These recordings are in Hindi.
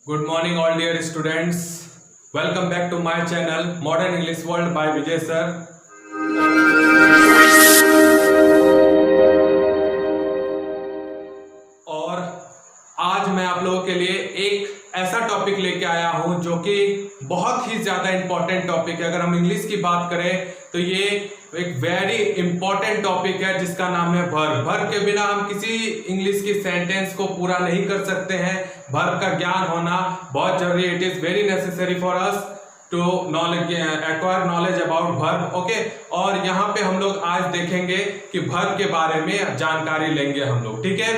Good morning all dear students. Welcome back to my channel Modern English World by Vijay sir. और आज मैं आप लोगों के लिए एक ऐसा टॉपिक लेके आया हूं जो कि बहुत ही ज्यादा इंपॉर्टेंट टॉपिक है। अगर हम इंग्लिश की बात करें तो ये एक वेरी इंपॉर्टेंट टॉपिक है जिसका नाम है वर्ब। वर्ब के बिना हम किसी इंग्लिश की सेंटेंस को पूरा नहीं कर सकते हैं। वर्ब का ज्ञान होना बहुत जरूरी। It is very necessary for us to knowledge acquire knowledge about verb. Okay, और यहाँ पे हम लोग आज देखेंगे कि वर्ब के बारे में जानकारी लेंगे हम लोग। ठीक है,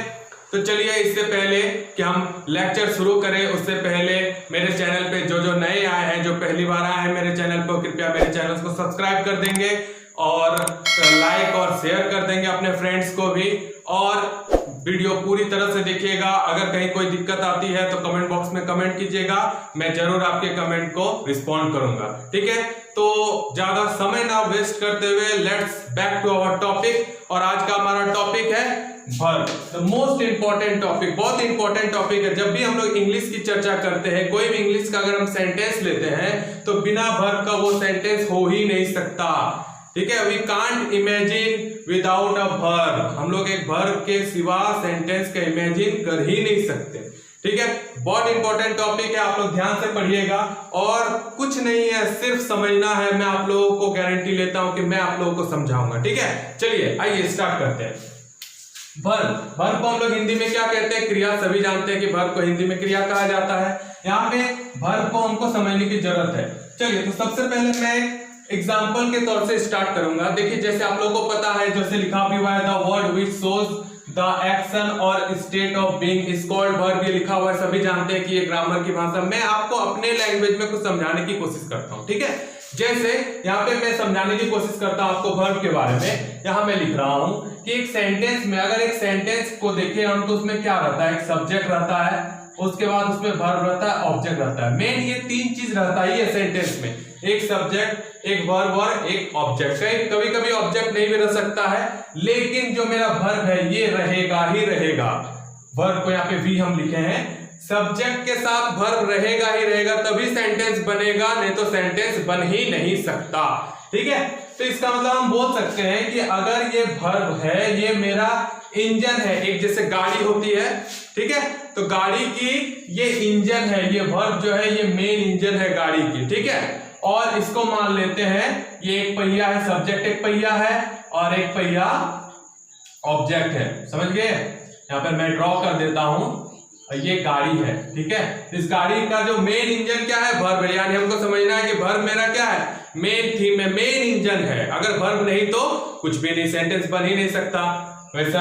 तो चलिए इससे पहले कि हम लेक्चर शुरू करें उससे पहले मेरे चैनल पे जो नए आए हैं, जो पहली बार आए हैं मेरे चैनल पर, कृपया मेरे चैनल को सब्सक्राइब कर देंगे और लाइक और शेयर कर देंगे अपने फ्रेंड्स को भी, और वीडियो पूरी तरह से देखिएगा। अगर कहीं कोई दिक्कत आती है तो कमेंट बॉक्स में कमेंट कीजिएगा, मैं जरूर आपके कमेंट को रिस्पॉन्ड करूंगा। ठीक है, तो ज्यादा समय ना वेस्ट करते हुए let's back to our topic. और आज का हमारा टॉपिक है verb, the most important topic. बहुत इंपॉर्टेंट टॉपिक है। जब भी हम लोग इंग्लिश की चर्चा करते हैं, कोई भी इंग्लिश का अगर हम सेंटेंस लेते हैं तो बिना वर्ब का वो सेंटेंस हो ही नहीं सकता। ठीक है, we can't imagine without a verb. हम लोग एक वर्ब के सिवा सेंटेंस का इमेजिन कर ही नहीं सकते। ठीक है, बहुत इंपॉर्टेंट टॉपिक है, आप लोग ध्यान से पढ़िएगा। और कुछ नहीं है, सिर्फ समझना है। मैं आप लोगों को गारंटी लेता हूं कि मैं आप लोगों को समझाऊंगा। ठीक है, चलिए आइए स्टार्ट करते हैं। वर्ब, वर्ब को हम लोग हिंदी में क्या कहते हैं? क्रिया। सभी जानते हैं कि वर्ब को हिंदी में क्रिया कहा जाता है। यहाँ पे वर्ब को हमको समझने की जरूरत है। चलिए, तो सबसे पहले मैं एग्जाम्पल के तौर से स्टार्ट करूंगा। देखिए, जैसे आप लोगों को पता है, जैसे लिखा भी हुआ है, the word which shows the action और state of being is called verb. ये लिखा हुआ है, सभी जानते हैं कि ये ग्रामर की भाषा। मैं आपको अपने लैंग्वेज में कुछ समझाने की कोशिश करता हूँ। ठीक है, जैसे यहाँ पे मैं समझाने की कोशिश करता हूँ आपको वर्ब के बारे में। यहाँ मैं लिख रहा हूँ कि एक सेंटेंस में, अगर एक सेंटेंस को देखें हम तो उसमें क्या रहता है? एक सब्जेक्ट रहता है, उसके बाद उसमें वर्ब रहता है, ऑब्जेक्ट रहता है। मेन ये तीन चीज रहता ही है सेंटेंस में, एक सब्जेक्ट, एक वर्ब और एक ऑब्जेक्ट। कभी कभी ऑब्जेक्ट नहीं भी रह सकता है, लेकिन जो मेरा वर्ब है ये रहेगा ही रहेगा। वर्ब को यहाँ पे भी हम लिखे हैं, सब्जेक्ट के साथ वर्ब रहेगा ही रहेगा, तभी सेंटेंस बनेगा, नहीं तो सेंटेंस बन ही नहीं सकता। ठीक है, तो इसका मतलब हम बोल सकते हैं कि अगर ये वर्ब है, ये मेरा इंजन है। एक जैसे गाड़ी होती है, ठीक है, तो गाड़ी की ये इंजन है, ये वर्ब जो है ये मेन इंजन है गाड़ी की। ठीक है, और इसको मान लेते हैं ये एक पहिया है, सब्जेक्ट एक पहिया है और एक पहिया ऑब्जेक्ट है। समझ गए? यहाँ पर मैं ड्रॉ कर देता हूं, ये गाड़ी है। ठीक है, इस गाड़ी का जो मेन इंजन क्या है? वर्ब है। यानी हमको समझना है कि वर्ब मेरा क्या है? मेन थीम है, मेन इंजन है। अगर वर्ब नहीं तो कुछ भी नहीं, सेंटेंस बन ही नहीं सकता। वैसे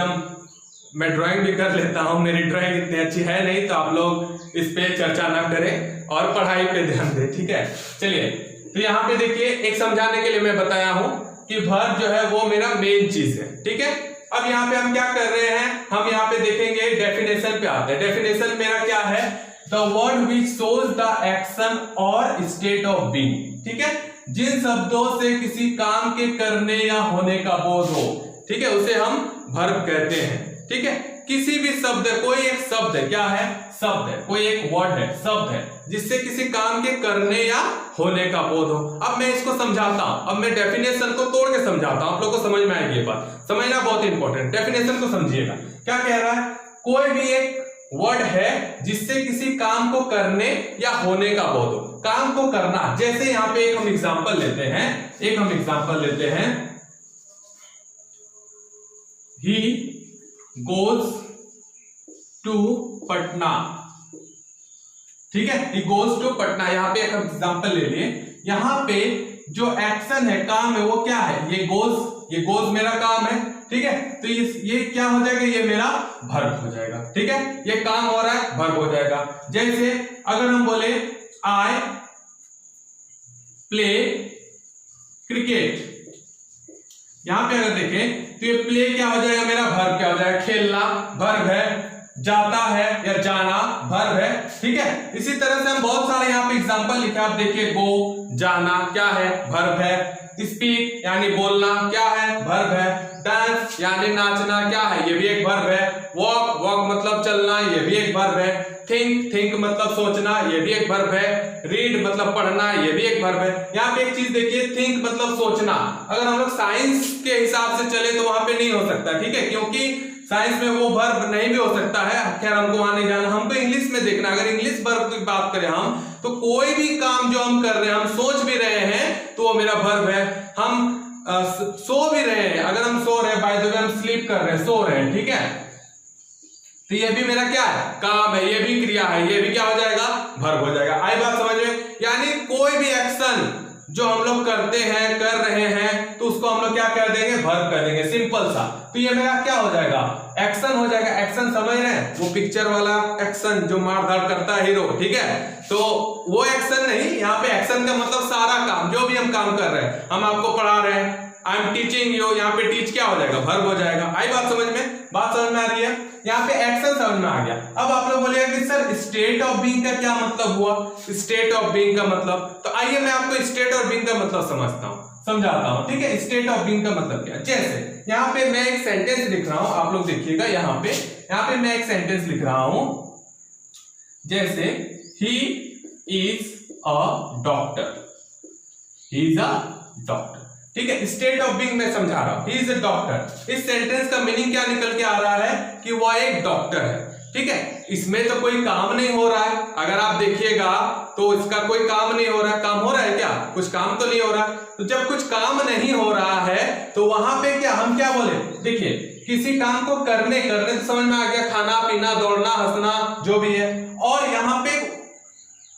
मैं ड्राइंग भी कर लेता हूं, मेरी ड्राइंग इतनी अच्छी है नहीं, तो आप लोग इस पे चर्चा ना करें और पढ़ाई पे ध्यान दें। ठीक है, चलिए, तो यहाँ पे देखिए, एक समझाने के लिए मैं बताया हूं कि वर्ब जो है वो मेरा मेन चीज है। ठीक है, अब यहाँ पे हम क्या कर रहे हैं? हम यहाँ पे देखेंगे, डेफिनेशन पे आते हैं। डेफिनेशन मेरा क्या है? The word which shows the action और स्टेट ऑफ बीइंग। ठीक है, जिन शब्दों से किसी काम के करने या होने का बोध हो, ठीक है, उसे हम वर्ब कहते हैं। ठीक है, किसी भी शब्द, कोई एक शब्द है, क्या है? शब्द है, कोई एक वर्ड है, शब्द है, जिससे किसी काम के करने या होने का बोध हो। अब मैं इसको समझाता हूं, अब मैं डेफिनेशन को तोड़ के समझाता हूं, आप लोग को समझ में आएगी ये बात। समझना बहुत इंपॉर्टेंट। डेफिनेशन को समझिएगा, क्या कह रहा है? कोई भी एक वर्ड है जिससे किसी काम को करने या होने का बोध हो। काम को करना, जैसे यहाँ पे एक हम एग्जाम्पल लेते हैं, ही गोज टू पटना। ठीक है, he goes to पटना। यहाँ पे एक एग्जांपल ले लिए। यहाँ पे जो एक्शन है, काम है, वो क्या है? ये गोज मेरा काम है। ठीक है, तो ये क्या हो जाएगा? ये मेरा वर्ब हो जाएगा। ठीक है, ये काम हो रहा है, वर्ब हो जाएगा। जैसे अगर हम बोले आई प्ले क्रिकेट, यहां पे अगर देखें तो ये प्ले क्या हो जाएगा? मेरा वर्ब क्या हो जाएगा? खेलना वर्ब है, जाता है या जाना वर्ब है। ठीक है, इसी तरह से हम बहुत सारे यहाँ पे एग्जांपल लिखे, आप देखिए, गो जाना क्या है? वर्ब है। स्पीक यानी बोलना क्या है? वर्ब है। डांस यानी नाचना क्या है? ये भी एक वर्ब है। वॉक मतलब चलना, ये भी एक वर्ब है। थिंक मतलब सोचना, ये भी एक वर्ब है। रीड मतलब पढ़ना, ये भी एक वर्ब है। यहाँ पे एक चीज देखिए, थिंक मतलब सोचना, अगर हम लोग साइंस के हिसाब से चले तो वहां पे नहीं हो सकता, ठीक है, क्योंकि साइंस में वो वर्ब नहीं भी हो सकता है। खैर हमको वहां नहीं जाना, हमको इंग्लिश में देखना। अगर इंग्लिश वर्ब की बात करें हम, तो कोई भी काम जो हम कर रहे हैं, हम सोच भी रहे हैं तो वो मेरा वर्ब है। हम सो भी रहे हैं, अगर हम सो रहे हैं, बाय द वे हम स्लीप कर रहे हैं, सो रहे हैं, ठीक है, तो ये भी मेरा क्या है, काम है, ये भी क्रिया है, ये भी क्या हो जाएगा, वर्ब हो जाएगा। आई बात समझ में? यानी कोई भी एक्शन जो हम लोग करते हैं, कर रहे हैं, तो उसको हम लोग क्या कर देंगे, वर्ब कर देंगे, सिंपल सा। तो ये मेरा क्या हो जाएगा, एक्शन हो जाएगा। एक्शन समझ रहे हैं, वो पिक्चर वाला एक्शन जो मार धाड़ करता है हीरो, ठीक है, तो वो एक्शन नहीं, यहाँ पे एक्शन का मतलब सारा काम, जो भी हम काम कर रहे हैं, हम आपको पढ़ा रहे हैं, आई एम टीचिंग यू, यहाँ पे टीच क्या हो जाएगा, वर्ब हो जाएगा। आई बात समझ में? बात समझ में आ रही है? यहाँ पे एक्शन समझ में आ गया। अब आप लोग बोलिएगा कि सर स्टेट ऑफ बीइंग का क्या मतलब हुआ, स्टेट ऑफ बीइंग का मतलब, तो आइए मैं आपको स्टेट और बीइंग का मतलब समझाता हूं, ठीक है। स्टेट ऑफ बीइंग का मतलब क्या, जैसे यहाँ पे मैं एक सेंटेंस लिख रहा हूं, आप लोग देखिएगा, यहाँ पे मैं एक सेंटेंस लिख रहा हूं, जैसे he is a doctor, he is a doctor, ठीक है। स्टेट ऑफ बीइंग में समझा रहा हूं, ही इज अ डॉक्टर। इस सेंटेंस का मीनिंग क्या निकल के आ रहा है कि वह एक डॉक्टर है, ठीक है। इसमें तो कोई काम नहीं हो रहा है, अगर आप देखिएगा तो इसका कोई काम नहीं हो रहा है। काम हो रहा है क्या, कुछ काम तो नहीं हो रहा। तो जब कुछ काम नहीं हो रहा है तो वहां पे क्या, हम क्या बोले, देखिए किसी काम को करने तो समझ में आ गया, खाना पीना, दौड़ना, हंसना, जो भी है। और यहाँ पे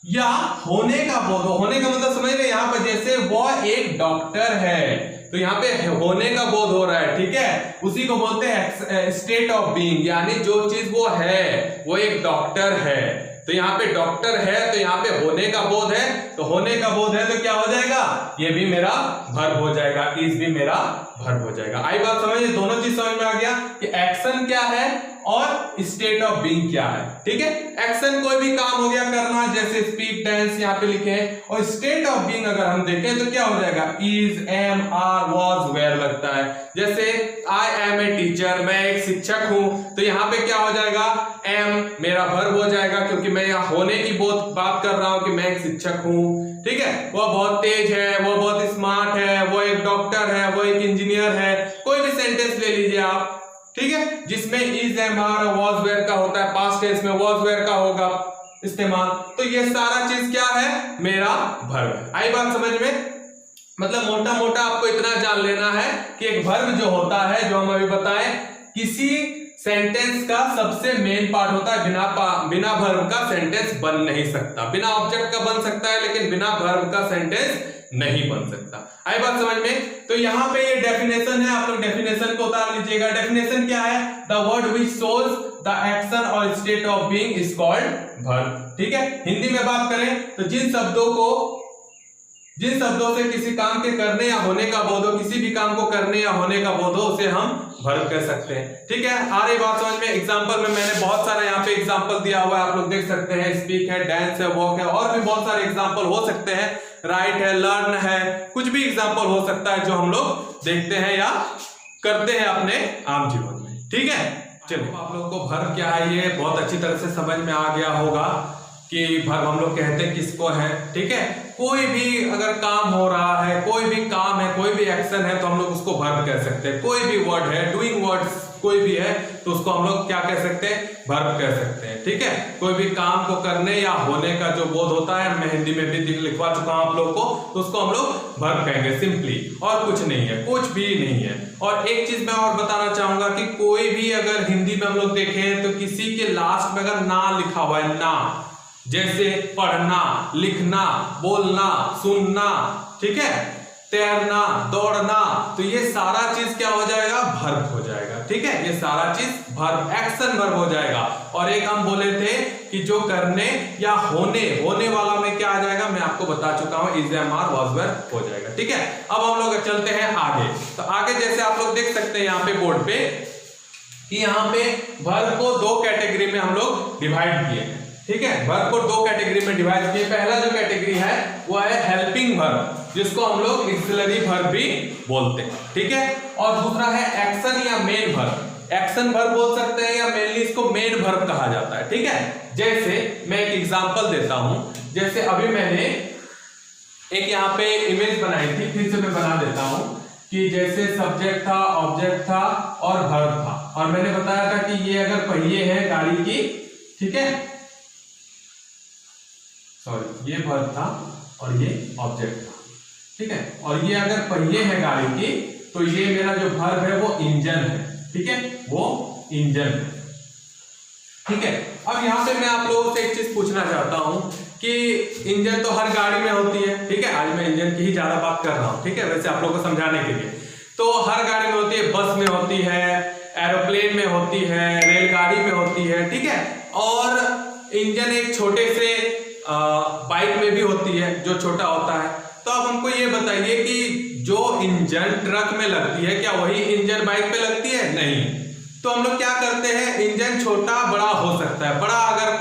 या होने का बोध, होने का मतलब समझ रहे, यहाँ पर जैसे वो एक डॉक्टर है, तो यहाँ पे होने का बोध हो रहा है, ठीक है, उसी को बोलते हैं स्टेट ऑफ बीइंग, यानी जो चीज वो है, वो एक डॉक्टर है। तो यहाँ पे डॉक्टर है, तो यहाँ पे होने का बोध है, तो होने का बोध है तो क्या हो जाएगा, ये भी मेरा वर्ब हो जाएगा, इज भी मेरा वर्ब हो जाएगा। आई बात समझिए, दोनों चीज समझ में आ गया कि एक्शन क्या है और स्टेट ऑफ बीइंग क्या है, ठीक है। एक्शन कोई भी काम हो गया करना, जैसे स्पीक, डांस यहाँ पे लिखे हैं। और स्टेट ऑफ बीइंग अगर हम देखें तो क्या हो जाएगा, is, am, are, was, were लगता है। जैसे आई एम ए टीचर, मैं एक शिक्षक हूं, तो यहाँ पे क्या हो जाएगा, एम मेरा वर्ब हो जाएगा, क्योंकि मैं यहाँ होने की बात कर रहा हूं कि मैं एक शिक्षक हूं, ठीक है। वो बहुत तेज है, वो बहुत स्मार्ट है, वो एक डॉक्टर है, वो एक इंजीनियर है, कोई भी सेंटेंस ले लीजिए आप, ठीक है, जिसमें is, am, are, was, were का होता है, पास्ट टेंस में वाज, वेयर का होगा इस्तेमाल। तो ये सारा चीज क्या है, मेरा वर्ब है। आई बात समझ में? मतलब मोटा मोटा आपको इतना जान लेना है कि एक वर्ब जो होता है, जो हम अभी बताएं, किसी सेंटेंस का सबसे मेन पार्ट होता है। बिना वर्ब का सेंटेंस बन नहीं सकता। बिना ऑब्जेक्ट का बन सकता है, लेकिन बिना वर्ब का सेंटेंस नहीं बन सकता। आई बात समझ में? तो यहाँ पे ये डेफिनेशन है, आप लोग डेफिनेशन को उतार लीजिएगा। डेफिनेशन क्या है, the word which shows the action और state of being is called verb, ठीक है। हिंदी में बात करें तो जिन शब्दों से किसी काम के करने या होने का बोध हो, किसी भी काम को करने या होने का बोध हो, उसे हम वर्ब कह सकते हैं, ठीक है। आ रही बात समझ में? एग्जांपल में मैंने बहुत सारा यहाँ पे एग्जांपल दिया हुआ है, आप लोग देख सकते हैं। स्पीक है, डांस है, वॉक है, और भी बहुत सारे एग्जांपल हो सकते हैं। राइट है, लर्न है, कुछ भी एग्जांपल हो सकता है जो हम लोग देखते हैं या करते हैं अपने आम जीवन में, ठीक है। चलिए, आप लोग को वर्ब क्या है ये बहुत अच्छी तरह से समझ में आ गया होगा कि वर्ब हम लोग कहते हैं किसको है, ठीक है। कोई भी अगर काम हो रहा है, कोई भी काम है, कोई भी एक्शन है, तो हम लोग उसको वर्ब कह सकते हैं। कोई भी वर्ड है, डूइंग वर्ड्स कोई भी है, तो उसको हम लोग क्या कह सकते हैं, वर्ब कह सकते हैं, ठीक है। कोई भी काम को करने या होने का जो बोध होता है, मैं हिंदी में भी लिखवा चुका हूं आप लोग को, तो उसको हम लोग वर्ब कहेंगे सिंपली, और कुछ नहीं है, कुछ भी नहीं है। और एक चीज मैं और बताना चाहूंगा कि कोई भी अगर हिंदी में हम लोग देखें तो किसी के लास्ट में अगर ना लिखा हुआ है, ना, जैसे पढ़ना, लिखना, बोलना, सुनना, ठीक है, तैरना, दौड़ना, तो ये सारा चीज क्या हो जाएगा, वर्ब हो जाएगा, ठीक है। ये सारा चीज वर्ब, एक्शन वर्ब हो जाएगा। और एक हम बोले थे कि जो करने या होने वाला में क्या आ जाएगा, मैं आपको बता चुका हूं, is, am, are, was, were हो जाएगा, ठीक है। अब हम लोग चलते हैं आगे। तो आगे जैसे आप लोग देख सकते हैं यहाँ पे बोर्ड पे कि यहाँ पे वर्ब को दो कैटेगरी में हम लोग डिवाइड किए हैं, ठीक है। वर्ब को दो कैटेगरी में डिवाइड किए। पहला जो कैटेगरी है वो है हेल्पिंग वर्ब, जिसको हम लोग ऑक्सिलरी वर्ब भी बोलते हैं, ठीक है। और दूसरा है एक्शन या मेन वर्ब, एक्शन वर्ब बोल सकते हैं या मेनली इसको मेन वर्ब कहा जाता है, ठीक है। जैसे मैं एक एग्जांपल देता हूं, जैसे अभी मैंने एक यहाँ पे इमेज बनाई थी, फिर से मैं बना देता हूं कि जैसे सब्जेक्ट था, ऑब्जेक्ट था और वर्ब था, और मैंने बताया था कि ये अगर पहिए है गाड़ी की, ठीक है, सॉरी ये वर्ब था और ये ऑब्जेक्ट था, ठीक है, और ये अगर पहिए है गाड़ी की तो ये मेरा जो वर्ब है वो इंजन है, ठीक है, वो इंजन है, ठीक है। अब यहाँ पे मैं आप लोगों से एक चीज पूछना चाहता हूं कि इंजन तो हर गाड़ी में होती है, ठीक है, आज मैं इंजन की ही ज्यादा बात कर रहा हूं, ठीक है, वैसे आप लोगों को समझाने के लिए। तो हर गाड़ी में होती है, बस में होती है, एरोप्लेन में होती है, रेलगाड़ी में होती है, ठीक है, और इंजन एक छोटे से बाइक में भी होती है जो छोटा होता है। तो अब हमको ये बताइए कि जो इंजन ट्रक में लगती है क्या वही इंजन बाइक पे लगती है? नहीं। तो हम लोग क्या करते हैं, इंजन छोटा बड़ा हो सकता है, बड़ा अगर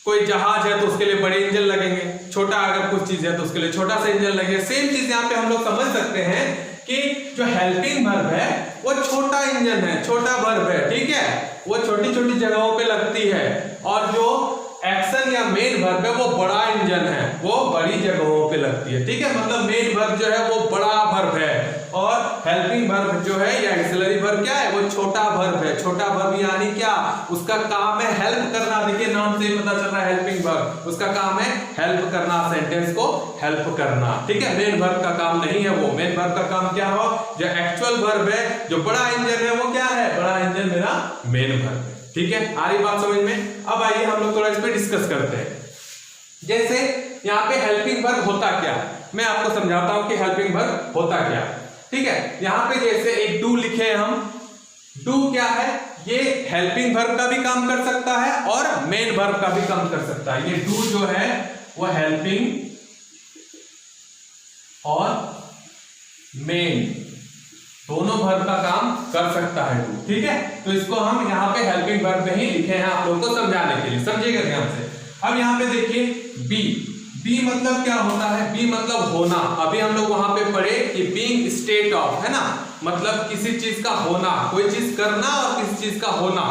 कोई जहाज है तो उसके लिए बड़े इंजन लगेंगे, छोटा अगर कुछ चीज है तो उसके लिए छोटा सा इंजन लगेगा। सेम चीज यहाँ पे हम लोग समझ सकते हैं कि जो हेल्पिंग वर्ब है वो छोटा इंजन है, छोटा वर्ब है, ठीक है, वो छोटी छोटी जगहों पे लगती है, और जो एक्शन या मेन वर्ब है वो बड़ा इंजन है, वो बड़ी जगहों पे लगती है, ठीक है। मतलब मेन वर्ब जो है वो बड़ा वर्ब है और हेल्पिंग वर्ब जो है या एक्सिलरी वर्ब क्या है, वो छोटा वर्ब है। छोटा वर्ब यानी क्या, उसका काम है हेल्प करना, देखिए नाम से ही पता चल रहा है हेल्पिंग वर्ब, उसका काम है हेल्प करना, सेंटेंस को हेल्प करना, ठीक है। मेन वर्ब का काम नहीं है वो, मेन वर्ब का काम क्या हो, जो एक्चुअल वर्ब है, जो बड़ा इंजन है वो क्या है, बड़ा इंजन मेरा मेन वर्ब है, ठीक है। आ रही बात समझ में? अब आइए हम लोग थोड़ा इस पे डिस्कस करते हैं। जैसे यहाँ पे हेल्पिंग वर्ब होता क्या है, मैं आपको समझाता हूं कि हेल्पिंग वर्ब होता क्या है, ठीक है। यहाँ पे जैसे एक डू लिखे हैं हम, डू क्या है, ये हेल्पिंग वर्ब का भी काम कर सकता है और मेन वर्ब का भी काम कर सकता है। ये डू जो है वो हेल्पिंग और मेन दोनों वर्ब का काम कर सकता है, ठीक है। तो इसको हम यहाँ पे हेल्पिंग वर्ब में ही लिखे हैं आप लोगों को समझाने के लिए, समझिएगा ध्यान से। अब यहाँ पे देखिए बी, बी मतलब क्या होता है, बी मतलब होना। अभी हम लोग वहां पे पढ़े कि बीइंग स्टेट ऑफ, है ना, मतलब किसी चीज का होना, कोई चीज करना और किसी चीज का होना।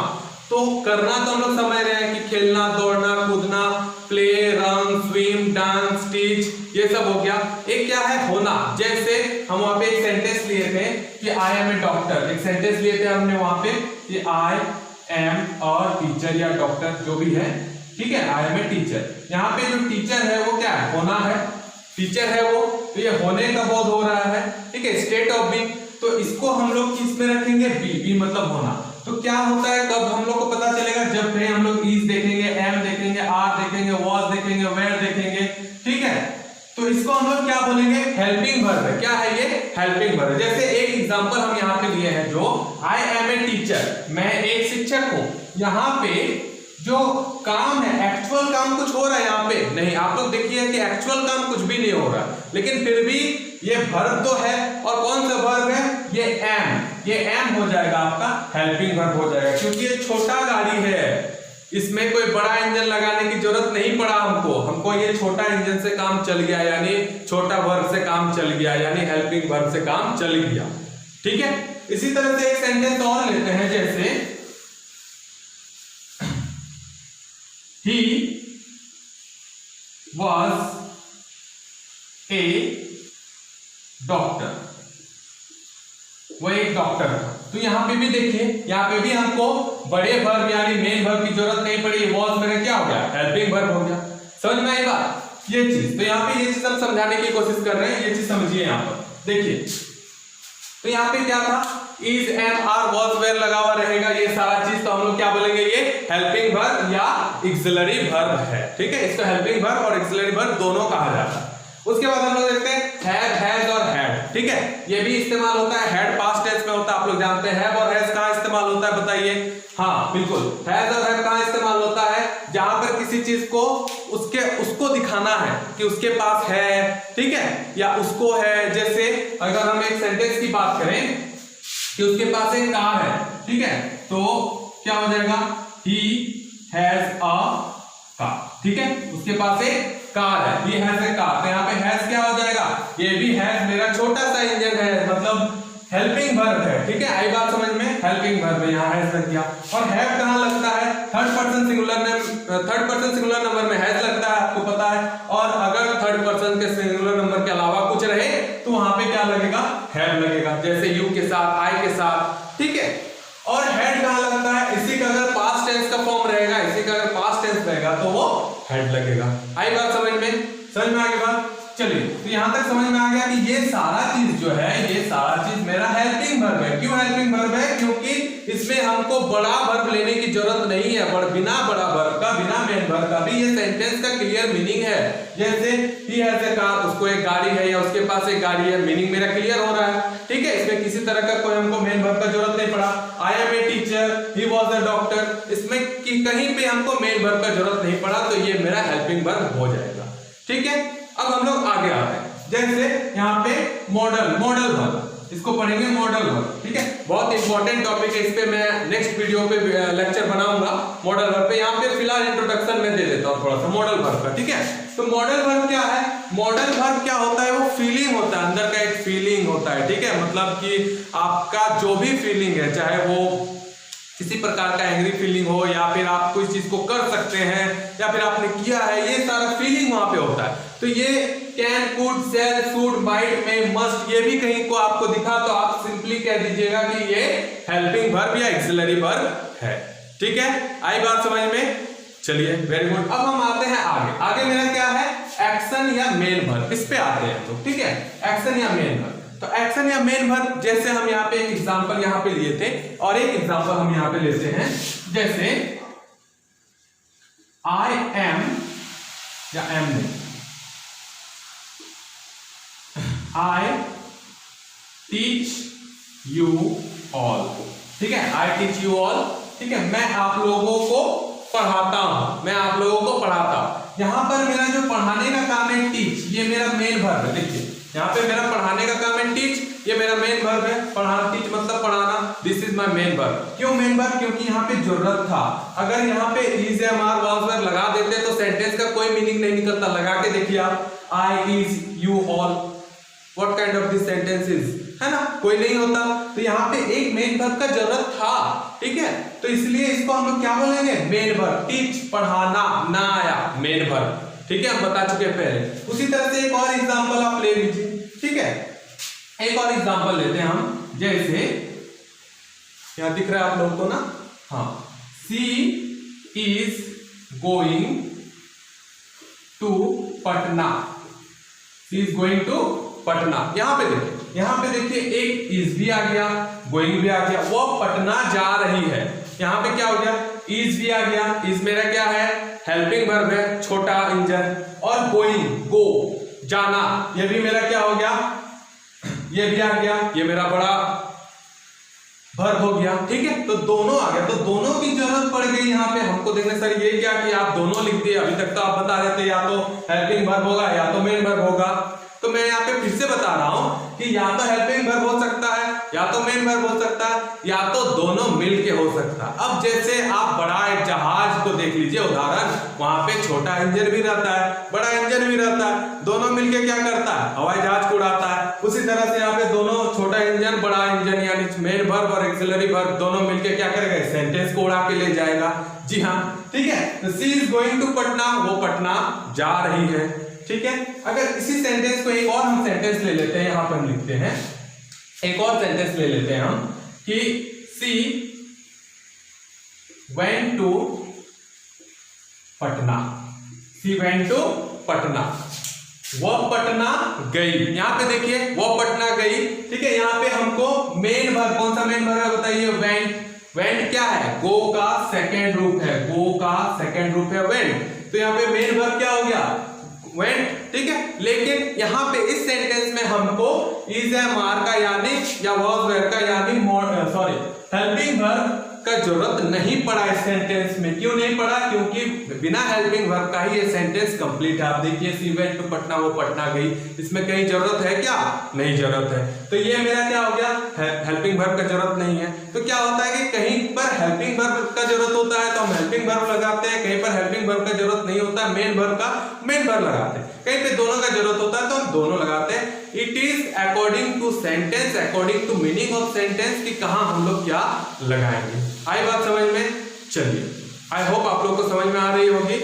तो करना तो हम लोग समझ रहे हैं कि खेलना, दौड़ना, कूदना, play, run, swim, dance, teach, ये सब हो गया। एक क्या है, होना। जैसे हम वहां पे एक सेंटेंस लिए थे कि आई एम ए डॉक्टर, एक सेंटेंस लिए थे हमने वहां पे कि आई एम और टीचर या डॉक्टर जो भी है, ठीक है, आई एम ए टीचर। यहाँ पे जो टीचर है वो क्या है, होना है, टीचर है वो, तो ये होने का बोध हो रहा है, ठीक है, स्टेट ऑफ बीइंग। तो इसको हम लोग किस में रखेंगे, बी, बी मतलब होना। तो क्या होता है, कब हम लोग को पता चलेगा, जब कहीं हम लोग इज देखेंगे, एम देखेंगे, आर देखेंगे, वॉज देखेंगे, वेयर देखेंगे, ठीक है। तो इसको हम लोग क्या बोलेंगे, हेल्पिंग वर्ब है। क्या है ये, हेल्पिंग वर्ब। जैसे एक एग्जांपल हम यहाँ पे लिए हैं, जो आई एम ए टीचर, मैं एक शिक्षक हूं। यहाँ पे जो काम है, एक्चुअल काम कुछ हो रहा है यहाँ पे नहीं, आप लोग देखिए कि एक्चुअल काम कुछ भी नहीं हो रहा, लेकिन फिर भी ये वर्ब तो है, और कौन सा वर्ब है, ये एम, ये एम हो जाएगा आपका हेल्पिंग वर्ब हो जाएगा, क्योंकि ये छोटा गाड़ी है, इसमें कोई बड़ा इंजन लगाने की जरूरत नहीं पड़ा हमको ये छोटा इंजन से काम चल गया, यानी छोटा वर्ब से काम चल गया, यानी हेल्पिंग वर्ब से काम चल गया, ठीक है। इसी तरह से एक सेंटेंस और लेते हैं, जैसे he was a doctor, वो एक डॉक्टर था। तो यहाँ पे भी देखिए, यहाँ पे भी हमको बड़े वर्ब यानी मेन वर्ब की जरूरत नहीं पड़ी, वॉज मेरा क्या हो गया, हेल्पिंग वर्ब हो गया। समझ में आई बात, ये चीज। तो यहाँ पे ये चीज हम समझाने की कोशिश कर रहे हैं, ये चीज समझिए यहाँ पर देखिए। तो यहाँ पे क्या था, is, am, are, was, were लगा हुआ रहेगा, ये सारा चीज तो हम लोग क्या बोलेंगे, ये हेल्पिंग वर्ब या एक्सिलरी वर्ब है, ठीक है। इसको हेल्पिंग वर्ब और एक्सिलरी वर्ब दोनों कहा जाता है। उसके बाद हम लोग देखते हैं हैव, हैज और हैड, ठीक है। ये भी इस्तेमाल होता है, हैड पास्ट टेंस में होता है, आप लोग जानते हैं। हैव और हैज कहाँ इस्तेमाल होता है बताइए, हाँ बिल्कुल, हैज और हैव कहाँ इस्तेमाल होता है, जहां पर किसी चीज को उसको दिखाना है कि उसके पास है, ठीक है, या उसको है। जैसे अगर हम एक सेंटेंस की बात करें कि उसके पास एक कार है, ठीक है, तो क्या हो जाएगा, he has a car, ठीक है, उसके पास एक कार है, he has a car। तो यहाँ पे has क्या हो जाएगा, ये भी has मेरा छोटा सा इंजन है, मतलब हेल्पिंग वर्ब है, ठीक है, आई बात समझ में, हेल्पिंग वर्ब है, यहाँ हैज लग गया। और हैव कहाँ लगता है, थर्ड पर्सन सिंगुलर नंबर में हैज लगता है, आपको पता है। और अगर थर्ड पर्सन के सिंगुलर नंबर के अलावा कुछ रहे तो वहां पे क्या लगेगा, हैव लगेगा, जैसे यू के साथ, आई के साथ, ठीक है। और हैड कहाँ लगता है, इसी का अगर पास्ट टेंस का फॉर्म रहेगा, इसी का अगर पास्ट टेंस रहेगा तो वो हैड लगेगा। आई बात समझ में आ गई बात। चलिए, तो यहां तक समझ में आ गया कि ये सारा चीज जो है, ये सारा चीज मेरा हेल्पिंग वर्ब है। क्यों हेल्पिंग वर्ब है, क्योंकि इसमें हमको बड़ा वर्ब लेने की जरूरत नहीं है। बिना बड़ा वर्ब का, बिना मेन वर्ब का भी ये सेंटेंस का क्लियर मीनिंग है। जैसे ही हैज ए कार, उसको एक गाड़ी है या उसके पास एक गाड़ी है, मीनिंग मेरा क्लियर हो रहा है, ठीक है। इसमें किसी तरह का कोई हमको मेन वर्ब का जरूरत नहीं पड़ा। I am a teacher, he was a doctor, इसमें कहीं पे हमको मेन वर्ब का जरूरत नहीं पड़ा, तो ये मेरा हेल्पिंग वर्ब हो जाएगा, ठीक है। अब हम लोग आगे आते हैं, जैसे यहाँ पे मॉडल वर्ब, इसको पढ़ेंगे मॉडल वर्ब, ठीक है। बहुत इंपॉर्टेंट टॉपिक है, इस पे मैं नेक्स्ट वीडियो पे लेक्चर बनाऊंगा मॉडल वर्ब पे। यहाँ पे फिलहाल इंट्रोडक्शन में दे देता हूँ थोड़ा सा मॉडल वर्ब का, ठीक है। तो मॉडल वर्ब क्या है, मॉडल वर्ब क्या होता है, वो फीलिंग होता है, अंदर का एक फीलिंग होता है, ठीक है। मतलब कि आपका जो भी फीलिंग है, चाहे वो किसी प्रकार का एंग्री फीलिंग हो, या फिर आप कोई चीज को कर सकते हैं, या फिर आपने किया है, ये सारा फीलिंग वहां पे होता है। तो ये can, could, shall, should, might, may, must, ये भी कहीं को आपको दिखा तो आप सिंपली कह दीजिएगा कि ये हेल्पिंग वर्ब या एक्सिलरी वर्ब है, ठीक है। आई बात समझ में, चलिए वेरी गुड। अब हम आते हैं आगे मेरा क्या है, एक्शन या मेन वर्ब, इस पे आते हैं तो, ठीक है, एक्शन या मेन वर्ब। तो एक्शन या मेन वर्ब, जैसे हम यहाँ पे एक एग्जांपल यहाँ पे लिए थे, और एक एग्जांपल हम यहाँ पे लेते हैं, जैसे आई एम या एम नहीं, आई टीच यू ऑल, ठीक है, आई टीच यू ऑल, ठीक है। मैं आप लोगों को पढ़ाता हूं, मैं आप लोगों को पढ़ाता हूं। यहां पर मेरा जो पढ़ाने का काम है टीच, ये मेरा मेन वर्ब है। देखिए यहाँ पे मेरा पढ़ाने का काम है टीच, ये मेरा मेन वर्ब है। पढ़ाना, टीच मतलब पढ़ाना, this is my main verb. क्यों मेन वर्ब, क्योंकि यहाँ पे जरूरत था। अगर यहाँ पे इज, एम, आर, वाज, वर लगा देते तो सेंटेंस का कोई मीनिंग नहीं निकलता। लगा के देखिए आप, I, is, you, all, what kind of this sentence is, है ना, कोई नहीं होता। तो यहाँ पे एक मेन वर्ब का जरूरत था, ठीक है। तो इसलिए इसको हम लोग क्या बोलेंगे, मेन वर्ब। टीच, पढ़ाना, ना आया, मेन वर्ब, ठीक है, हम बता चुके पहले। उसी तरह से एक और एग्जांपल आप ले लीजिए, ठीक है। एक और एग्जांपल लेते हैं हम, जैसे यहां दिख रहा है आप लोगों को ना, हाँ, she is going to Patna, she is going to Patna. यहां पे देखिए एक इज भी आ गया, गोइंग भी आ गया, वो पटना जा रही है। यहां पे क्या हो गया, इज भी आ गया, इज मेरा क्या है, हेल्पिंग वर्ब है, छोटा इंजन। और गोइंग, गो, जाना, ये भी मेरा क्या हो गया, ये भी आ गया, ये मेरा बड़ा वर्ब हो गया, ठीक है। तो दोनों आ गया, तो दोनों की जरूरत पड़ गई यहाँ पे हमको। देखने सर ये क्या कि आप दोनों लिख दिए, अभी तक तो आप बता रहे थे या तो हेल्पिंग वर्ब होगा या तो मेन वर्ब होगा। तो मैं यहाँ पे फिर से बता रहा हूं कि या तो हेल्पिंग वर्ब हो सकता है, या तो मेन वर्ब हो सकता है, या तो दोनों मिलके हो सकता है। अब जैसे आप बड़ा एक जहाज को देख लीजिए उदाहरण, वहां पे छोटा इंजन भी रहता है, बड़ा इंजन भी रहता है, दोनों मिलके क्या करता है, हवाई जहाज को उड़ाता है। उसी तरह से यहाँ पे दोनों, छोटा इंजन, बड़ा इंजन, यानी मेन वर्ब और एक्सिलरी वर्ब दोनों मिलके क्या करेगा, सेंटेंस को उड़ा के ले जाएगा। जी हाँ, ठीक है। तो सी इज गोइंग टू पटना, वो पटना जा रही है, ठीक है। अगर इसी सेंटेंस को एक और हम सेंटेंस ले लेते हैं, यहां पर हम लिखते हैं, एक और सेंटेंस ले लेते हैं हम कि she went to Patna, she went to Patna, वो पटना गई। यहां पे देखिए वो पटना गई, ठीक है। यहां पे हमको मेन वर्ब, कौन सा मेन वर्ब है बताइए, वेंट। वेंट क्या है, गो का सेकेंड रूप है, गो का सेकेंड रूप है वेंट। तो यहाँ पे मेन वर्ब क्या हो गया, वेंट, ठीक है। लेकिन यहाँ पे इस सेंटेंस में हमको इज, एम, आर का यानी या वाज, वेयर का यानी हेल्पिंग वर्ब का जरूरत नहीं पड़ा इस सेंटेंस में। क्यों नहीं पड़ा, क्योंकि बिना हेल्पिंग वर्ब का ही ये सेंटेंस कंप्लीट है। आप देखिए सी वेंट टू पटना, वो पटना गई, इसमें कहीं जरूरत है क्या, नहीं जरूरत है। तो ये मेरा क्या हो गया, हेल्पिंग वर्ब का जरूरत नहीं है। तो क्या होता है कि कहीं पर हेल्पिंग वर्ब का जरूरत होता है तो हम हेल्पिंग वर्ब लगाते हैं, कहीं पर हेल्पिंग वर्ब का जरूरत नहीं होता है, मेन वर्ब का मेन वर्ब लगाते हैं, कहीं पे दोनों का जरूरत होता है तो हम दोनों लगाते हैं। It is according to sentence, according to meaning of sentence कि कहां हम लोग क्या लगाएंगे। आई बात समझ में? चलिए, आई होप आप लोग को समझ में आ रही होगी।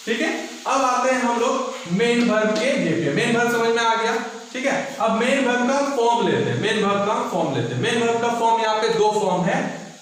ठीक है, अब आते हैं हम लोग मेन वर्ब के ये पे। मेन वर्ब समझ में आ गया। ठीक है, अब मेन वर्ब का फॉर्म लेते हैं। मेन वर्ब का फॉर्म लेते हैं। मेन वर्ब का फॉर्म यहाँ पे दो फॉर्म है,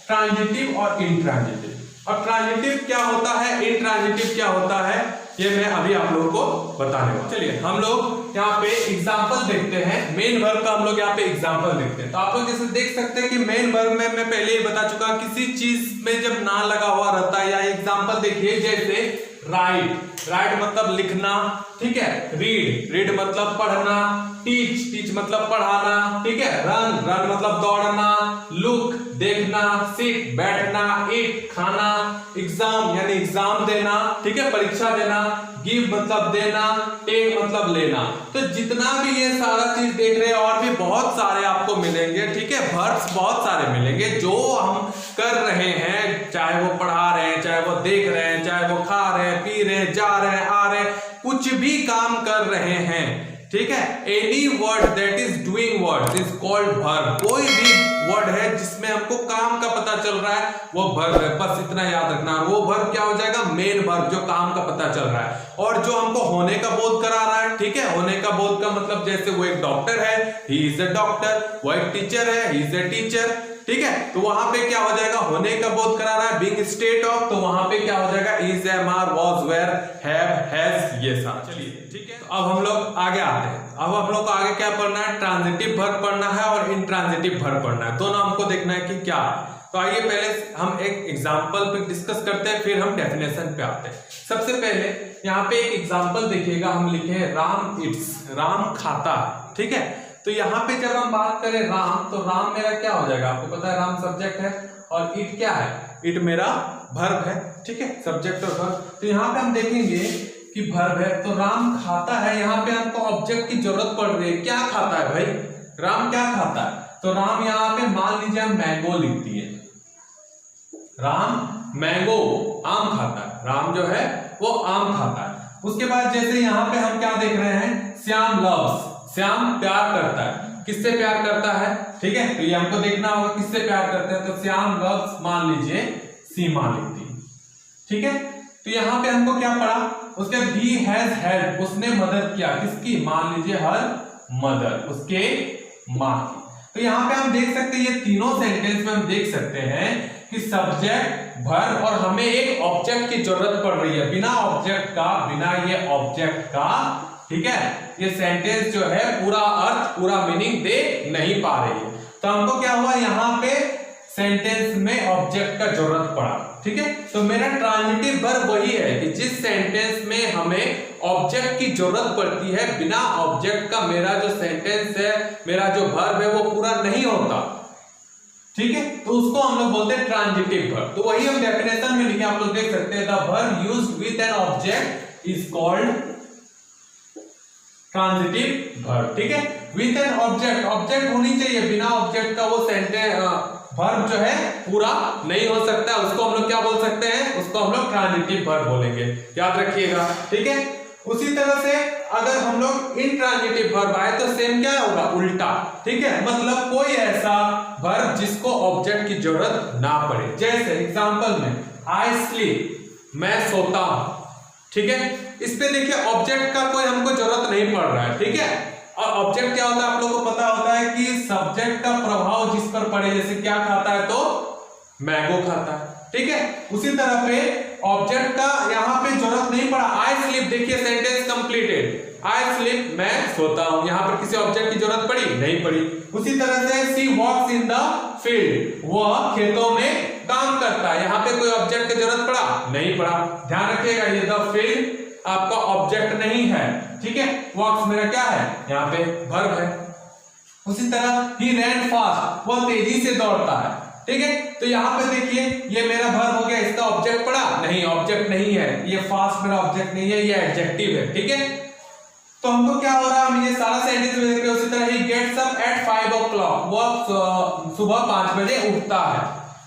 ट्रांजिटिव और इंट्रांजिटिव। और ट्रांजिटिव क्या होता है, इंट्रांजिटिव क्या होता है, ये मैं अभी आप लोगों को बताने वाला। चलिए हम लोग यहाँ पे एग्जांपल देखते हैं। मेन वर्ब का हम लोग यहाँ पे एग्जांपल देखते हैं। तो आप लोग जैसे देख सकते हैं कि मेन वर्ब में मैं पहले ही बता चुका, किसी चीज में जब ना लगा हुआ रहता है, या एग्जांपल देखिए जैसे राइट, राइट मतलब लिखना। ठीक है, रीड मतलब पढ़ना। टीच मतलब पढ़ाना। ठीक है, रन मतलब दौड़ना। लुक देखना। सिट बैठना। ईट खाना। एग्जाम यानी एग्जाम देना। ठीक है, परीक्षा देना। गिव मतलब देना। टेक मतलब लेना। तो जितना भी ये सारा चीज देख रहे हैं, और भी बहुत सारे आपको मिलेंगे। ठीक है, वर्ब्स बहुत सारे मिलेंगे जो हम कर रहे हैं, चाहे वो पढ़ा रहे हैं, चाहे वो देख रहे हैं, चाहे वो खा रहे हैं, पी रहे हैं, जा रहे हैं, आ रहे हैं, कुछ भी काम कर रहे हैं। ठीक है, any word that is doing word is called verb. कोई भी वर्ड है जिसमें हमको काम का पता चल रहा है वो वर्ब है, बस इतना याद रखना। वो वर्ब क्या हो जाएगा, मेन वर्ब, जो काम का पता चल रहा है और जो हमको होने का बोध करा रहा है। ठीक है, होने का बोध का मतलब जैसे वो एक डॉक्टर है, ही इज अ डॉक्टर। वो एक टीचर है, ही इज अ टीचर। ठीक है, तो वहां पे क्या हो जाएगा, होने का बोध करा रहा है, बीइंग स्टेट ऑफ, तो वहां पे क्या हो जाएगा, is, am, are, was, were, have, has, ये सारा। चलिए ठीक है, तो अब हम लोग आगे आते हैं। अब हम लोग को आगे क्या पढ़ना है, ट्रांजिटिव वर्ब पढ़ना है और इंट्रांजिटिव वर्ब पढ़ना है। दोनों हमको देखना है कि क्या है। तो आइए पहले हम एक एग्जांपल पे डिस्कस करते हैं, फिर हम डेफिनेशन पे आते हैं। सबसे पहले यहाँ पे एक एग्जांपल देखिएगा, हम लिखे हैं राम इट्स, राम खाता। ठीक है, तो यहाँ पे जब हम बात करें राम, तो राम मेरा क्या हो जाएगा, आपको पता है राम सब्जेक्ट है और इट क्या है, इट मेरा वर्ब है। ठीक है, सब्जेक्ट और वर्ब। तो यहाँ पे हम देखेंगे कि वर्ब है, तो राम खाता है। यहाँ पे हमको ऑब्जेक्ट की जरूरत पड़ रही है। क्या खाता है भाई, राम क्या खाता है, तो राम यहाँ पे मान लीजिए हम मैंगो लिख दिए। राम मैंगो, आम खाता है। राम जो है वो आम खाता है। उसके बाद जैसे यहाँ पे हम क्या देख रहे हैं, श्याम लव्स, श्याम प्यार करता है। किससे प्यार करता है, ठीक है, तो ये हमको देखना होगा किससे प्यार करता है। तो श्याम लव्स मान लीजिए सीमा लिख दी। ठीक है, तो यहाँ पे हमको क्या पढ़ा, उसके ही हैज हेल्प, उसने मदद किया। किसकी, मान लीजिए हर मदर, उसके माँ की। तो यहाँ पे हम देख सकते हैं, ये तीनों सेंटेंस में हम देख सकते हैं कि सब्जेक्ट, वर्ब और हमें एक ऑब्जेक्ट की जरूरत पड़ रही है। बिना ऑब्जेक्ट का, बिना ये ऑब्जेक्ट का, ठीक है, ये सेंटेंस जो है पूरा अर्थ, पूरा मीनिंग दे नहीं पा रही है। तो हमको क्या हुआ, यहाँ पे सेंटेंस में ऑब्जेक्ट का जरूरत पड़ा। ठीक है, तो मेरा ट्रांजिटिव वर्ब वही है कि जिस सेंटेंस में हमें ऑब्जेक्ट की जरूरत पड़ती है, बिना ऑब्जेक्ट का मेरा जो सेंटेंस है, मेरा जो वर्ब है वो पूरा नहीं होता। ठीक है, तो उसको हम लोग बोलते हैं ट्रांजिटिव वर्ब। तो वही हम डेफिनेशन में लिखे, आप लोग देख सकते हैं, the verb used with an object is called transitive verb. ठीक है, विद एन ऑब्जेक्ट, ऑब्जेक्ट होनी चाहिए, बिना ऑब्जेक्ट का वो सेंटेंस वर्ब जो है पूरा नहीं हो सकता। उसको हम लोग क्या बोल सकते हैं, उसको हम लोग ट्रांजिटिव वर्ब बोलेंगे, याद रखिएगा। ठीक है, उसी तरह से अगर हम लोग इंट्रांजिटिव वर्ब आए तो सेम क्या होगा, उल्टा। ठीक है, मतलब कोई ऐसा वर्ब जिसको ऑब्जेक्ट की जरूरत ना पड़े। जैसे एग्जांपल में आई स्लीप, मैं सोता हूं। ठीक है, इस पे देखिए ऑब्जेक्ट का कोई हमको जरूरत नहीं पड़ रहा है। ठीक है, और ऑब्जेक्ट क्या होता है, आप लोगों को पता होता है कि सब्जेक्ट का प्रभाव जिस पर पड़े, जैसे क्या खाता है, तो मैंगो खाता है। ठीक है, उसी तरह पे ऑब्जेक्ट का यहाँ पे जरूरत नहीं पड़ा। आई स्लीप, देखिए सेंटेंस कंप्लीटेड, आई स्लीप, मैं सोता हूं। यहाँ पर किसी ऑब्जेक्ट की जरूरत पड़ी, नहीं पड़ी। उसी तरह से सी वॉक्स इन द फील्ड, वह खेतों में काम करता है। यहाँ पे कोई ऑब्जेक्ट की जरूरत पड़ा, नहीं पड़ा। ध्यान रखिएगा, ये द फील्ड आपका ऑब्जेक्ट नहीं है। ठीक है, वॉक्स मेरा क्या है, यहाँ पे वर्ब है। उसी तरह ही रैन फास्ट, वह तेजी से दौड़ता है। ठीक है, तो यहाँ पे देखिए ये मेरा वर्ब हो गया, इसका ऑब्जेक्ट पड़ा, नहीं ऑब्जेक्ट नहीं है, ये फास्ट मेरा ऑब्जेक्ट नहीं है, ये एडजेक्टिव है। ठीक है, तो हमको क्या हो रहा है, हम ये सारा सेंटेंस में देख रहे हैं। उसी तरह he gets up at 5 o'clock, वह सुबह 5 बजे उठता है।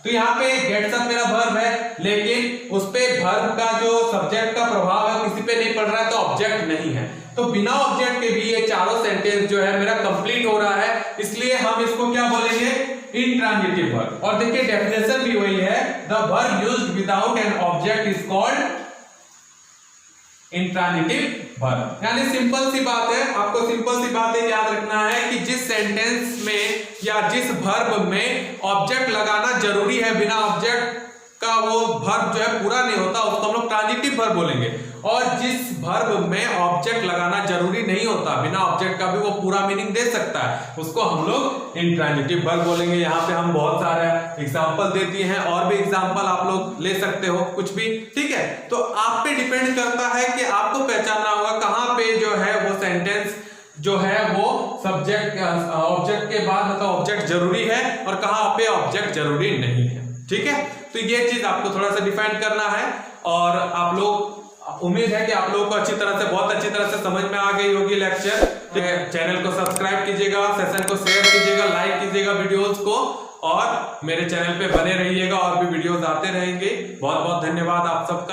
तो यहाँ पे गेट्स अप मेरा वर्ब है, लेकिन उस पे वर्ब का जो सब्जेक्ट का प्रभाव है किसी पे नहीं पड़ रहा है, तो ऑब्जेक्ट नहीं है। तो बिना ऑब्जेक्ट के भी ये चारों सेंटेंस जो है मेरा कंप्लीट हो रहा है, इसलिए हम इसको क्या बोलेंगे, इंट्रांजिटिव वर्ब। और देखिए डेफिनेशन भी वही है, the verb used without an object is called intransitive verb. यानी सिंपल सी बात है, आपको सिंपल सी बात है याद रखना है कि जिस सेंटेंस में या जिस वर्ब में ऑब्जेक्ट लगाना जरूरी है, बिना ऑब्जेक्ट का वो वर्ब जो है पूरा नहीं होता, उसको हम लोग ट्रांजिटिव वर्ब बोलेंगे। और जिस वर्ब में ऑब्जेक्ट लगाना जरूरी नहीं होता, बिना ऑब्जेक्ट का भी वो पूरा मीनिंग दे सकता है, उसको हम लोग इंट्रांजिटिव वर्ब बोलेंगे। यहाँ पे हम बहुत सारे एग्जांपल देती हैं, और भी एग्जांपल आप लोग ले सकते हो कुछ भी, ठीक है। तो आप पे डिपेंड करता है कि आपको पहचानना होगा कहाँ पे जो है वो सेंटेंस जो है वो सब्जेक्ट ऑब्जेक्ट के बाद मतलब ऑब्जेक्ट जरूरी है और कहाँ पे ऑब्जेक्ट जरूरी नहीं है, ठीक है। तो ये चीज आपको थोड़ा सा डिफाइन करना है, और आप लोग, उम्मीद है कि आप लोगों को अच्छी तरह से, बहुत अच्छी तरह से समझ में आ गई होगी लेक्चर। चैनल को सब्सक्राइब कीजिएगा, सेशन को शेयर कीजिएगा, लाइक कीजिएगा वीडियोस को, और मेरे चैनल पे बने रहिएगा, और भी वीडियोस आते रहेंगे। बहुत बहुत धन्यवाद आप सबका।